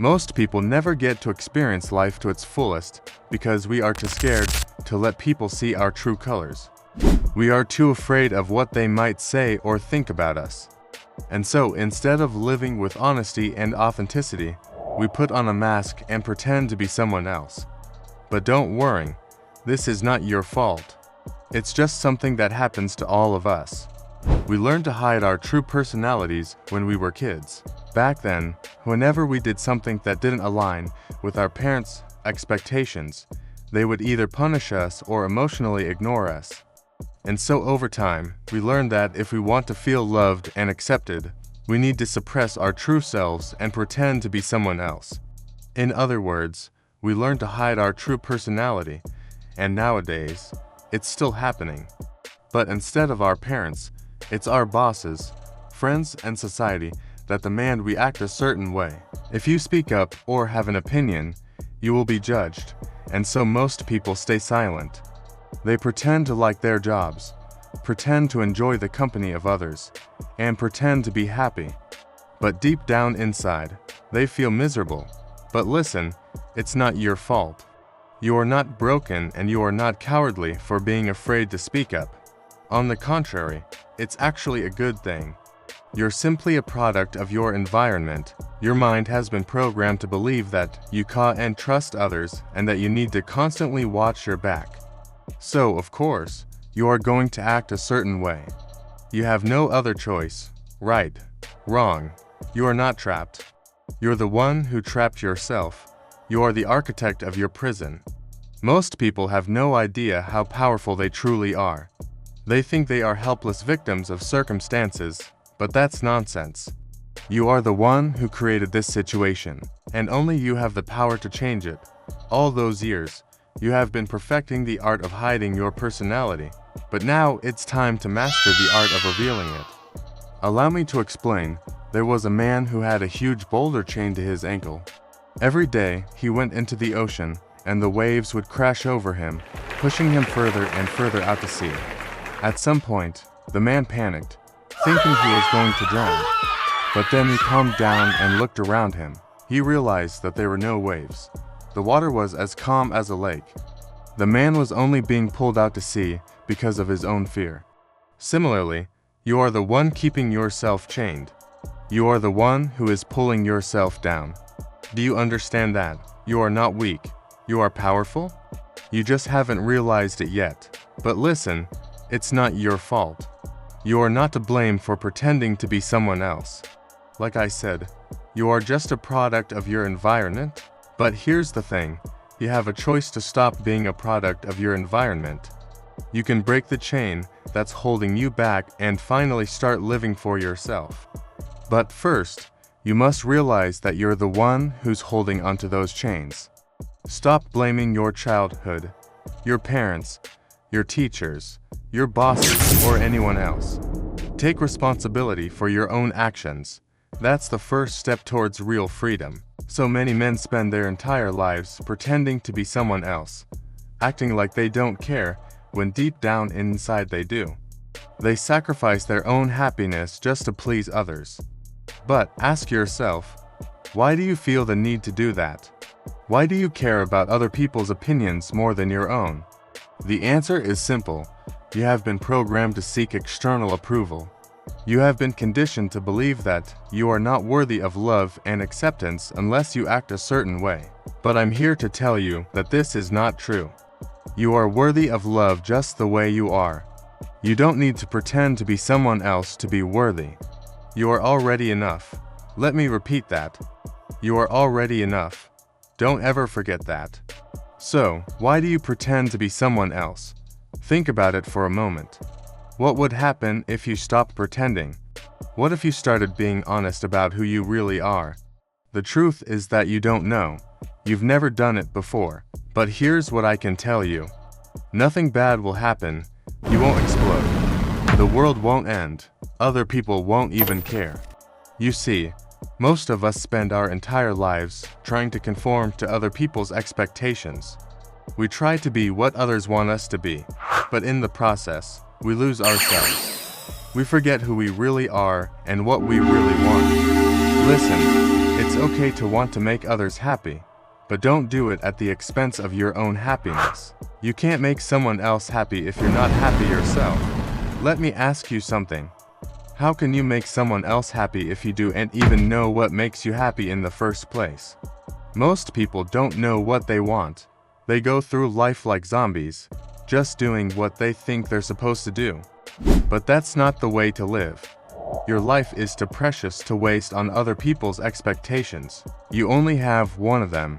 Most people never get to experience life to its fullest because we are too scared to let people see our true colors. We are too afraid of what they might say or think about us. And so, instead of living with honesty and authenticity, we put on a mask and pretend to be someone else. But don't worry, this is not your fault. It's just something that happens to all of us. We learned to hide our true personalities when we were kids. Back then, whenever we did something that didn't align with our parents' expectations, they would either punish us or emotionally ignore us. And so over time, we learned that if we want to feel loved and accepted, we need to suppress our true selves and pretend to be someone else. In other words, we learned to hide our true personality, and nowadays, it's still happening. But instead of our parents, it's our bosses, friends, and society that demand we act a certain way. If you speak up or have an opinion, you will be judged, and so most people stay silent. They pretend to like their jobs, pretend to enjoy the company of others, and pretend to be happy. But deep down inside, they feel miserable. But listen, it's not your fault. You are not broken and you are not cowardly for being afraid to speak up. On the contrary, it's actually a good thing. You're simply a product of your environment. Your mind has been programmed to believe that you can't trust others and that you need to constantly watch your back. So, of course, you are going to act a certain way. You have no other choice. Right, wrong. You are not trapped. You're the one who trapped yourself. You are the architect of your prison. Most people have no idea how powerful they truly are. They think they are helpless victims of circumstances, but that's nonsense. You are the one who created this situation, and only you have the power to change it. All those years, you have been perfecting the art of hiding your personality, but now it's time to master the art of revealing it. Allow me to explain. There was a man who had a huge boulder chained to his ankle. Every day, he went into the ocean, and the waves would crash over him, pushing him further and further out to sea. At some point, the man panicked, thinking he was going to drown. But then he calmed down and looked around him. He realized that there were no waves. The water was as calm as a lake. The man was only being pulled out to sea because of his own fear. Similarly, you are the one keeping yourself chained. You are the one who is pulling yourself down. Do you understand that? You are not weak. You are powerful. You just haven't realized it yet. But listen, it's not your fault. You are not to blame for pretending to be someone else. Like I said, you are just a product of your environment. But here's the thing, you have a choice to stop being a product of your environment. You can break the chain that's holding you back and finally start living for yourself. But first, you must realize that you're the one who's holding onto those chains. Stop blaming your childhood, your parents, your teachers, your bosses, or anyone else. Take responsibility for your own actions. That's the first step towards real freedom. So many men spend their entire lives pretending to be someone else, acting like they don't care when deep down inside they do. They sacrifice their own happiness just to please others. But ask yourself, why do you feel the need to do that? Why do you care about other people's opinions more than your own? The answer is simple. You have been programmed to seek external approval. You have been conditioned to believe that you are not worthy of love and acceptance unless you act a certain way. But I'm here to tell you that this is not true. You are worthy of love just the way you are. You don't need to pretend to be someone else to be worthy. You are already enough. Let me repeat that. You are already enough. Don't ever forget that. So, why do you pretend to be someone else? Think about it for a moment. What would happen if you stopped pretending? What if you started being honest about who you really are? The truth is that you don't know. You've never done it before. But here's what I can tell you. Nothing bad will happen. You won't explode. The world won't end. Other people won't even care. You see, most of us spend our entire lives trying to conform to other people's expectations. We try to be what others want us to be, but in the process, we lose ourselves. We forget who we really are and what we really want. Listen, it's okay to want to make others happy, but don't do it at the expense of your own happiness. You can't make someone else happy if you're not happy yourself. Let me ask you something. How can you make someone else happy if you don't even know what makes you happy in the first place? Most people don't know what they want. They go through life like zombies, just doing what they think they're supposed to do. But that's not the way to live. Your life is too precious to waste on other people's expectations. You only have one of them.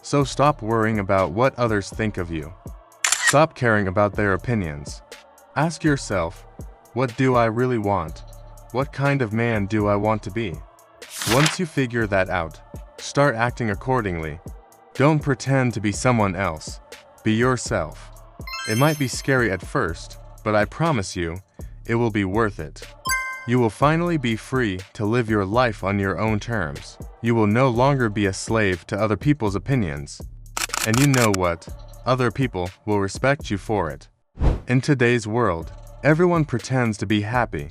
So stop worrying about what others think of you. Stop caring about their opinions. Ask yourself, what do I really want? What kind of man do I want to be? Once you figure that out, start acting accordingly. Don't pretend to be someone else. Be yourself. It might be scary at first, but I promise you, it will be worth it. You will finally be free to live your life on your own terms. You will no longer be a slave to other people's opinions. And you know what? Other people will respect you for it. In today's world, everyone pretends to be happy.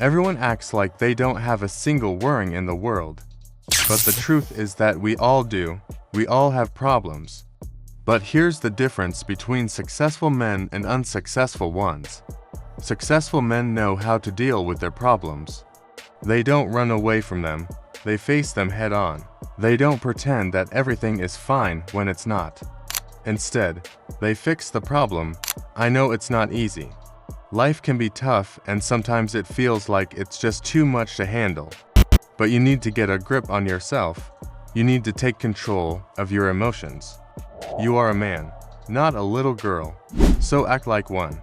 Everyone acts like they don't have a single worry in the world. But the truth is that we all do. We all have problems. But here's the difference between successful men and unsuccessful ones. Successful men know how to deal with their problems. They don't run away from them. They face them head on. They don't pretend that everything is fine when it's not. Instead, they fix the problem. I know it's not easy. Life can be tough and sometimes it feels like it's just too much to handle. But you need to get a grip on yourself. You need to take control of your emotions. You are a man, not a little girl, so act like one.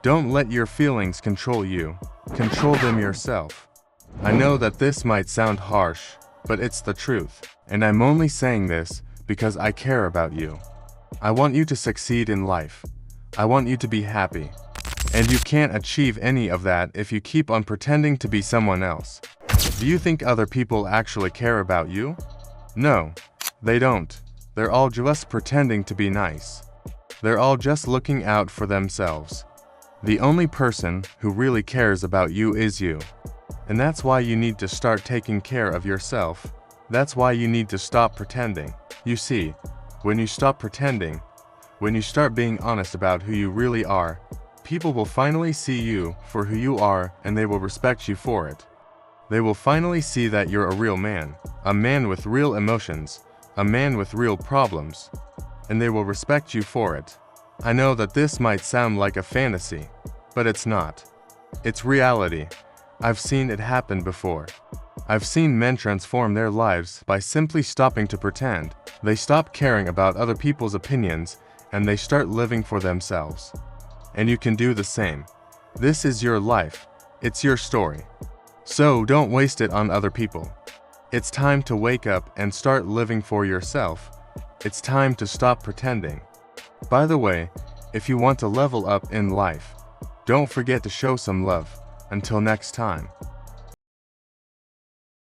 Don't let your feelings control you. Control them yourself. I know that this might sound harsh, but it's the truth. And I'm only saying this because I care about you. I want you to succeed in life. I want you to be happy. And you can't achieve any of that if you keep on pretending to be someone else. Do you think other people actually care about you? No, they don't. They're all just pretending to be nice. They're all just looking out for themselves. The only person who really cares about you is you. And that's why you need to start taking care of yourself. That's why you need to stop pretending. You see, when you stop pretending, when you start being honest about who you really are, people will finally see you for who you are and they will respect you for it. They will finally see that you're a real man, a man with real emotions, a man with real problems, and they will respect you for it. I know that this might sound like a fantasy, but it's not. It's reality. I've seen it happen before. I've seen men transform their lives by simply stopping to pretend. They stop caring about other people's opinions and they start living for themselves. And you can do the same. This is your life. It's your story. So don't waste it on other people. It's time to wake up and start living for yourself. It's time to stop pretending. By the way, if you want to level up in life, don't forget to show some love. Until next time.